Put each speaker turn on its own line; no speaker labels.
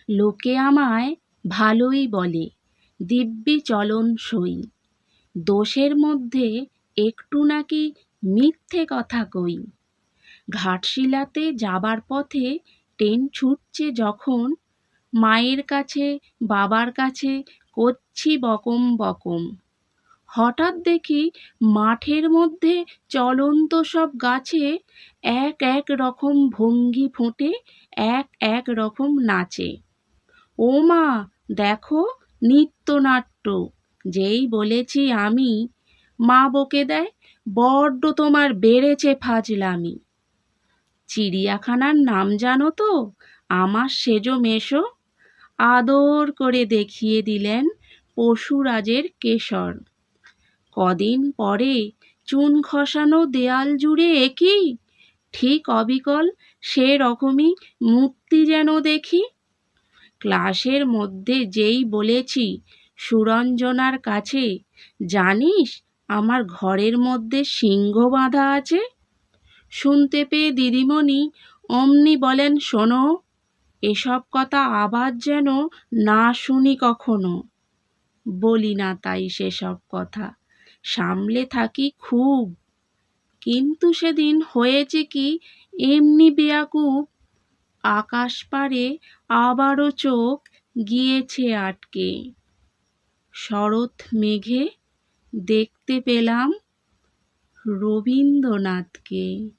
লোকে আমায় ভালোই বলে, দিব্যি চলন সই। দোষের মধ্যে একটু নাকি মিথ্যে কথা কই। ঘাটশিলাতে যাবার পথে ট্রেন ছুটছে যখন, মায়ের কাছে বাবার কাছে করছি বকম বকম। হঠাৎ দেখি মাঠের মধ্যে চলন্ত সব গাছে এক এক রকম ভঙ্গি ফোঁটে, এক এক রকম নাচে। ও মা, দেখো নৃত্যনাট্য। যেই বলেছি আমি, মা বকে দেয়, বড্ড তোমার বেড়েছে ফাজলামি। চিড়িয়াখানার নাম জানো তো? আমার সেজো মেশো। আদর করে দেখিয়ে দিলেন পশুরাজের কেশর। কদিন পরে চুন খসানো দেয়াল জুড়ে একই, ঠিক অবিকল সে রকমই মূর্তি যেন দেখি। ক্লাসের মধ্যে যেই বলেছি সুরঞ্জনার কাছে, জানিস আমার ঘরের মধ্যে সিংহ বাঁধা আছে? শুনতে পেয়ে দিদিমণি অমনি বলেন, শোনো, এসব কথা আবার যেন না শুনি কখনো। বলি না তাই সেসব কথা, সামলে থাকি খুব। কিন্তু সেদিন হয়েছে কি, এমনি বেয়াকুব, আকাশ পারে আবারও চোখ গিয়েছে আটকে। শরৎ মেঘে দেখতে পেলাম রবীন্দ্রনাথকে।